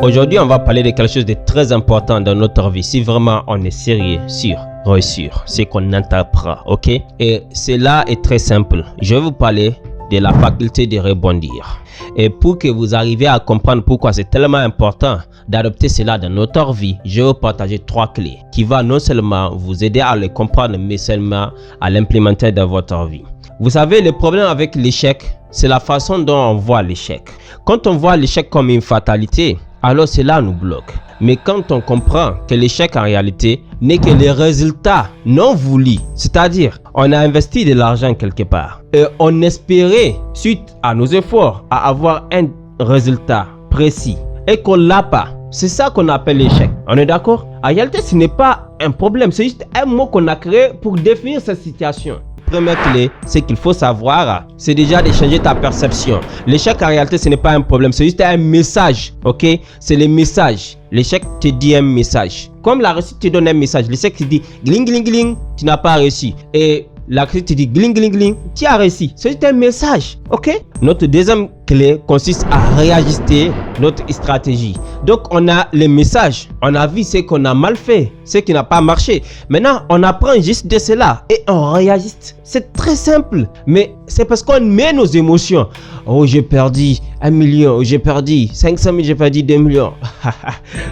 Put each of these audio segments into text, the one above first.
Aujourd'hui, on va parler de quelque chose de très important dans notre vie. Si vraiment on est sérieux sur réussir, c'est qu'on entreprend, ok? Et cela est très simple. Je vais vous parler de la faculté de rebondir. Et pour que vous arriviez à comprendre pourquoi c'est tellement important d'adopter cela dans notre vie, je vais vous partager 3 clés qui vont non seulement vous aider à les comprendre, mais seulement à l'implémenter dans votre vie. Vous savez, le problème avec l'échec, c'est la façon dont on voit l'échec. Quand on voit l'échec comme une fatalité, alors cela nous bloque. Mais quand on comprend que l'échec en réalité n'est que le résultat non voulu, c'est-à-dire on a investi de l'argent quelque part et on espérait, suite à nos efforts, à avoir un résultat précis et qu'on l'a pas. C'est ça qu'on appelle l'échec. On est d'accord? En réalité, ce n'est pas un problème, c'est juste un mot qu'on a créé pour définir cette situation. Première clé, c'est qu'il faut savoir, c'est déjà de changer ta perception. L'échec en réalité, ce n'est pas un problème, c'est juste un message, ok? C'est le message. L'échec te dit un message. Comme la réussite te donne un message, l'échec te dit gling gling gling, tu n'as pas réussi. Et la réussite te dit gling gling gling, tu as réussi. C'est juste un message, ok? Notre deuxième clé consiste à réajuster notre stratégie. Donc on a les messages, on a vu ce qu'on a mal fait, ce qui n'a pas marché. Maintenant on apprend juste de cela et on réajuste. C'est très simple, mais c'est parce qu'on met nos émotions. Oh, j'ai perdu 1 million, j'ai perdu 500 000, j'ai perdu 2 millions.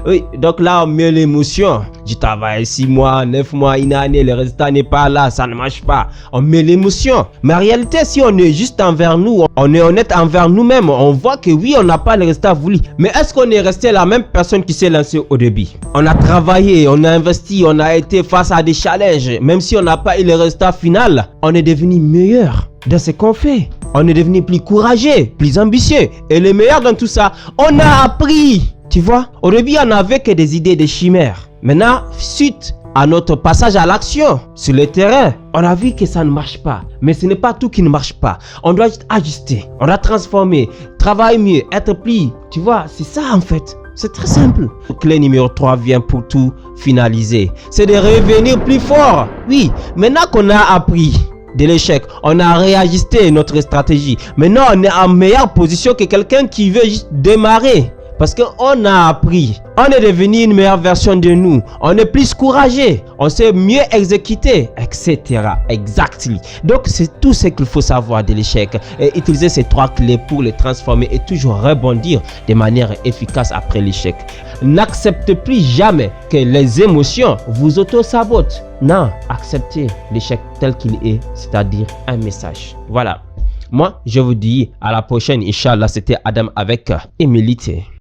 Oui, donc là on met l'émotion. Je travaille 6 mois, 9 mois, une année, le résultat n'est pas là, ça ne marche pas. On met l'émotion. Mais en réalité, si on est juste envers nous, on est honnête envers nous-mêmes, on voit que oui, on n'a pas le résultat voulu. Mais est-ce qu'on est resté la même personne qui s'est lancée au début? On a travaillé, on a investi, on a été face à des challenges. Même si on n'a pas eu le résultat final, on est devenu meilleur dans ce qu'on fait. On est devenu plus courageux, plus ambitieux. Et le meilleur dans tout ça, on a appris. Tu vois, au début, on n'avait que des idées, des chimères. Maintenant, suite à notre passage à l'action sur le terrain, on a vu que ça ne marche pas. Mais ce n'est pas tout qui ne marche pas. On doit juste ajuster, on doit transformer, travailler mieux, être plus. Tu vois, c'est ça en fait. C'est très simple. Clé numéro 3 vient pour tout finaliser. C'est de revenir plus fort. Oui, maintenant qu'on a appris de l'échec, on a réajusté notre stratégie. Maintenant, on est en meilleure position que quelqu'un qui veut juste démarrer. Parce qu'on a appris, on est devenu une meilleure version de nous, on est plus courageux, on sait mieux exécuter, etc. Exactly. Donc c'est tout ce qu'il faut savoir de l'échec et utiliser ces 3 clés pour les transformer et toujours rebondir de manière efficace après l'échec. N'acceptez plus jamais que les émotions vous auto-sabotent. Non, acceptez l'échec tel qu'il est, c'est-à-dire un message. Voilà. Moi, je vous dis à la prochaine, Inch'Allah. C'était Adam avec humilité.